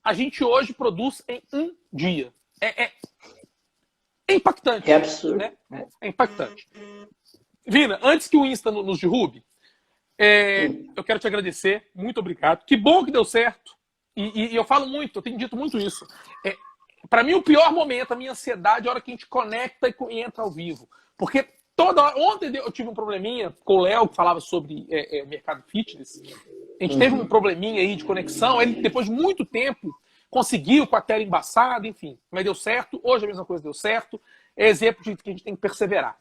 a gente hoje produz em um dia. É impactante. É absurdo. Né? É impactante. Vina, antes que o Insta nos derrube, eu quero te agradecer. Muito obrigado. Que bom que deu certo. E eu falo muito, eu tenho dito muito isso. Para mim, o pior momento, a minha ansiedade, é a hora que a gente conecta e entra ao vivo. Porque toda hora... Ontem eu tive um probleminha com o Léo, que falava sobre mercado fitness. A gente teve um probleminha aí de conexão. Ele, depois de muito tempo, conseguiu com a tela embaçada, enfim. Mas deu certo. Hoje a mesma coisa deu certo. É exemplo de que a gente tem que perseverar.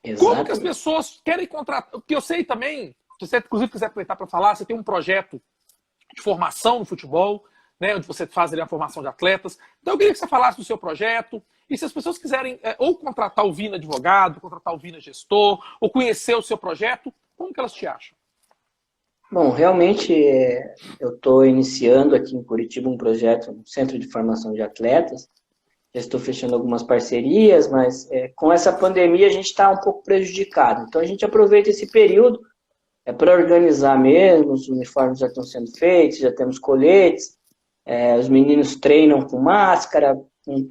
Exatamente. Como que as pessoas querem contratar? Porque eu sei também, se você inclusive quiser aproveitar para falar, você tem um projeto de formação no futebol, né, onde você faz ali a formação de atletas. Então eu queria que você falasse do seu projeto, e se as pessoas quiserem ou contratar o Vina advogado, contratar o Vina gestor, ou conhecer o seu projeto, como que elas te acham? Bom, realmente eu estou iniciando aqui em Curitiba um projeto, um centro de formação de atletas. Já estou fechando algumas parcerias, mas com essa pandemia a gente está um pouco prejudicado. Então a gente aproveita esse período para organizar mesmo, os uniformes já estão sendo feitos, já temos coletes, os meninos treinam com máscara, com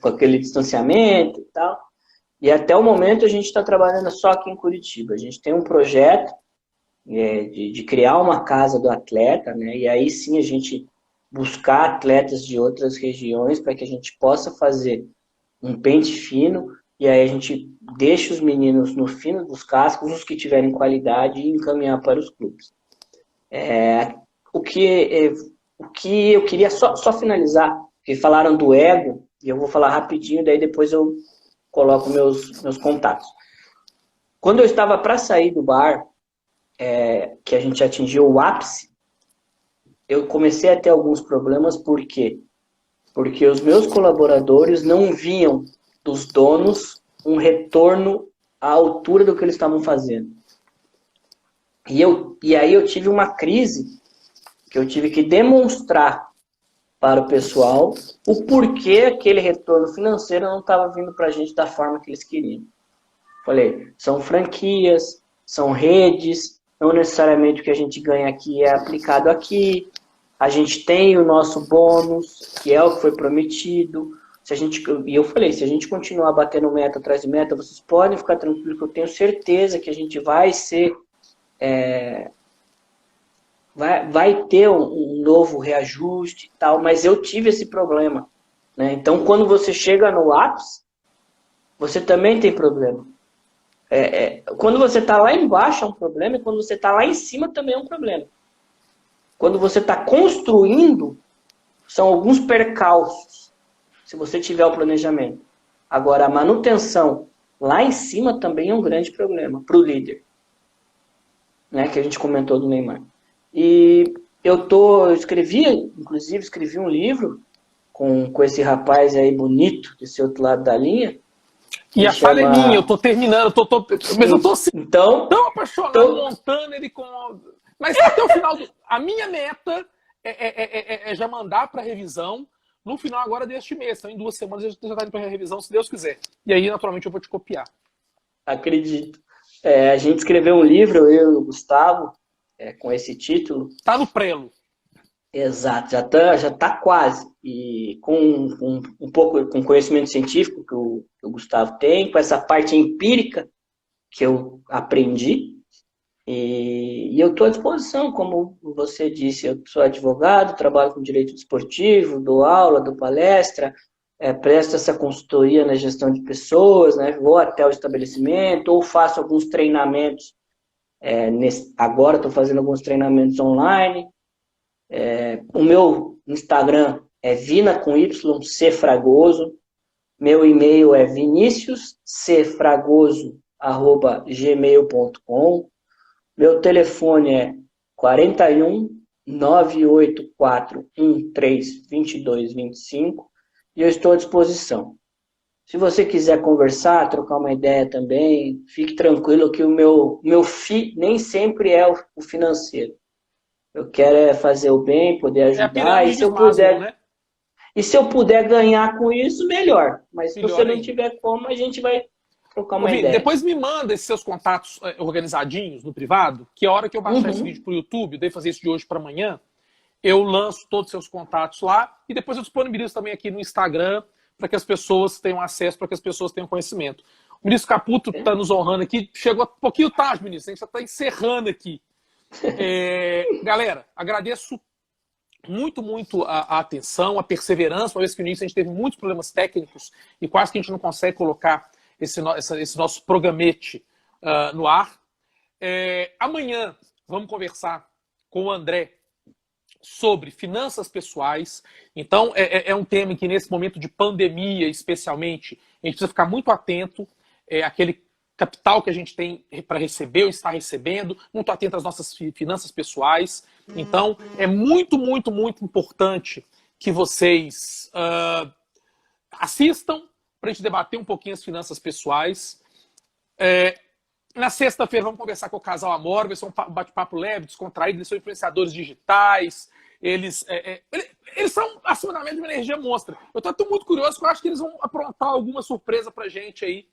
aquele distanciamento e tal. E até o momento a gente está trabalhando só aqui em Curitiba. A gente tem um projeto de criar uma casa do atleta, né? E aí sim a gente buscar atletas de outras regiões para que a gente possa fazer um pente fino, e aí a gente deixa os meninos no fino dos cascos, os que tiverem qualidade, e encaminhar para os clubes. O que eu queria só finalizar, porque falaram do ego, e eu vou falar rapidinho, daí depois eu coloco meus contatos. Quando eu estava para sair do bar, que a gente atingiu o ápice, eu comecei a ter alguns problemas, por quê? Porque os meus colaboradores não viam dos donos um retorno à altura do que eles estavam fazendo. E aí eu tive uma crise que eu tive que demonstrar para o pessoal o porquê aquele retorno financeiro não estava vindo para a gente da forma que eles queriam. Falei, são franquias, são redes, não necessariamente o que a gente ganha aqui é aplicado aqui. A gente tem o nosso bônus, que é o que foi prometido. E eu falei, se a gente continuar batendo meta atrás de meta, vocês podem ficar tranquilos que eu tenho certeza que a gente vai ser... vai ter um novo reajuste e tal, mas eu tive esse problema. Né? Então, quando você chega no ápice, você também tem problema. Quando você está lá embaixo é um problema, e quando você está lá em cima também é um problema. Quando você está construindo, são alguns percalços, se você tiver o planejamento. Agora, a manutenção lá em cima também é um grande problema para o líder, né, que a gente comentou do Neymar. E inclusive escrevi um livro com esse rapaz aí bonito, desse outro lado da linha. E a falha é minha, eu tô terminando, mas eu tô assim, então, tão apaixonado, montando ele com... Mas até o final, a minha meta é já mandar para revisão no final agora deste mês. Então, em 2 semanas a gente já está indo para revisão, se Deus quiser. E aí, naturalmente, eu vou te copiar. Acredito. A gente escreveu um livro, eu e o Gustavo, com esse título. Tá no prelo. Exato, já tá quase. E com um pouco com conhecimento científico que o Gustavo tem, com essa parte empírica que eu aprendi. E eu estou à disposição, como você disse, eu sou advogado, trabalho com direito desportivo, dou aula, dou palestra, presto essa consultoria na gestão de pessoas, né? Vou até o estabelecimento ou faço alguns treinamentos. Agora estou fazendo alguns treinamentos online. O meu Instagram é Vina com Y, C Fragoso. Meu e-mail é viniciuscfragoso@gmail.com. Meu telefone é 41 984 13 22 25 e eu estou à disposição. Se você quiser conversar, trocar uma ideia também, fique tranquilo que o meu FII nem sempre é o financeiro. Eu quero fazer o bem, poder ajudar, e se eu puder ganhar com isso, melhor. Mas se você não tiver como, a gente vai trocar uma ideia. Depois me manda esses seus contatos organizadinhos no privado, que a hora que eu baixar esse vídeo pro YouTube, eu devo fazer isso de hoje para amanhã, eu lanço todos os seus contatos lá e depois eu disponibilizo também aqui no Instagram para que as pessoas tenham acesso, para que as pessoas tenham conhecimento. O ministro Caputo está nos honrando aqui, chegou um pouquinho tarde, ministro, a gente já está encerrando aqui. Galera, agradeço muito a atenção, a perseverança, uma vez que no início a gente teve muitos problemas técnicos e quase que a gente não consegue colocar esse nosso programete no ar. Amanhã vamos conversar com o André sobre finanças pessoais. Então, é um tema que nesse momento de pandemia, especialmente, a gente precisa ficar muito atento. Aquele capital que a gente tem para receber ou está recebendo, muito atento às nossas finanças pessoais. Então, é muito importante que vocês assistam para a gente debater um pouquinho as finanças pessoais. Na sexta-feira vamos conversar com o Casal Amor, vai ser um bate-papo leve, descontraído, eles são influenciadores digitais, eles são, acima da média, de uma energia monstra. Eu estou muito curioso, porque eu acho que eles vão aprontar alguma surpresa pra gente aí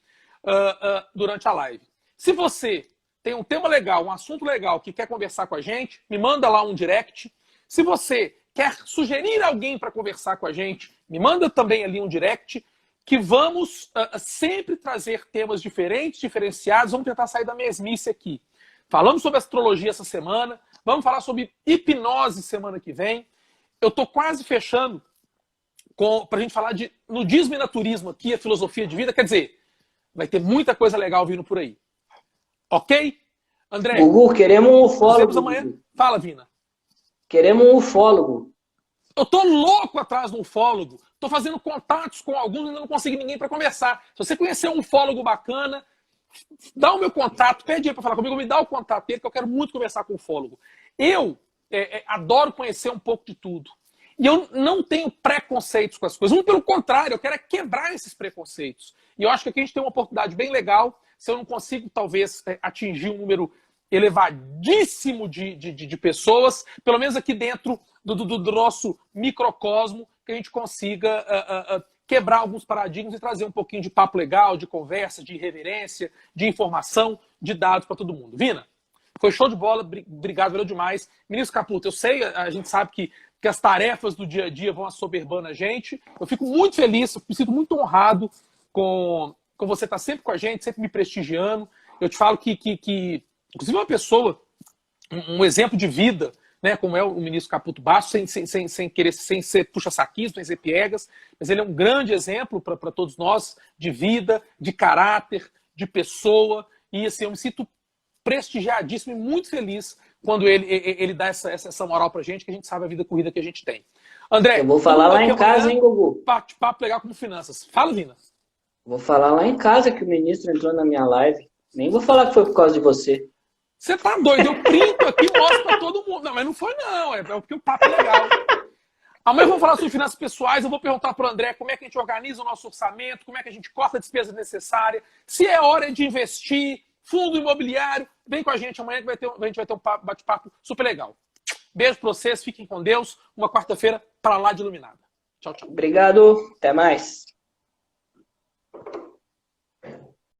durante a live. Se você tem um tema legal, um assunto legal que quer conversar com a gente, me manda lá um direct. Se você quer sugerir alguém para conversar com a gente, me manda também ali um direct, que vamos sempre trazer temas diferentes, diferenciados, vamos tentar sair da mesmice aqui. Falamos sobre astrologia essa semana, vamos falar sobre hipnose semana que vem. Eu estou quase fechando para a gente falar de nudismo e naturismo aqui, a filosofia de vida, quer dizer, vai ter muita coisa legal vindo por aí. Ok? André? Gugu, queremos um ufólogo. Amanhã. Fala, Vina. Queremos um ufólogo. Eu tô louco atrás de um ufólogo. Tô fazendo contatos com alguns e ainda não consegui ninguém para conversar. Se você conhecer um ufólogo bacana, dá o meu contato, pede ele para falar comigo, me dá o contato dele, que eu quero muito conversar com o ufólogo. Eu adoro conhecer um pouco de tudo. E eu não tenho preconceitos com as coisas. Muito pelo contrário, eu quero quebrar esses preconceitos. E eu acho que aqui a gente tem uma oportunidade bem legal. Se eu não consigo, talvez, atingir um número elevadíssimo de pessoas, pelo menos aqui dentro do nosso microcosmo, que a gente consiga quebrar alguns paradigmas e trazer um pouquinho de papo legal, de conversa, de irreverência, de informação, de dados para todo mundo. Vina, foi show de bola, obrigado, valeu demais. Ministro Caputo, eu sei, a gente sabe que as tarefas do dia a dia vão assoberbando a gente. Eu fico muito feliz, eu me sinto muito honrado com você estar sempre com a gente, sempre me prestigiando. Eu te falo que inclusive uma pessoa, um exemplo de vida, né, como é o ministro Caputo Bastos, sem ser puxa-saquismo, sem ser piegas, mas ele é um grande exemplo para todos nós de vida, de caráter, de pessoa, e assim, eu me sinto prestigiadíssimo e muito feliz quando ele dá essa moral pra gente, que a gente sabe a vida corrida que a gente tem. André, eu vou falar lá em casa, hein, Gugu? Bate-papo legal com finanças. Fala, Vina. Vou falar lá em casa que o ministro entrou na minha live. Nem vou falar que foi por causa de você. Você tá doido? Eu printo aqui e mostro pra todo mundo. Não, mas não foi não. É porque o papo é legal. Amanhã eu vou falar sobre finanças pessoais. Eu vou perguntar pro André como é que a gente organiza o nosso orçamento, como é que a gente corta a despesa necessária, se é hora de investir, fundo imobiliário. Vem com a gente amanhã que a gente vai ter um bate-papo super legal. Beijo pra vocês, fiquem com Deus. Uma quarta-feira pra lá de iluminada. Tchau, tchau. Obrigado, até mais.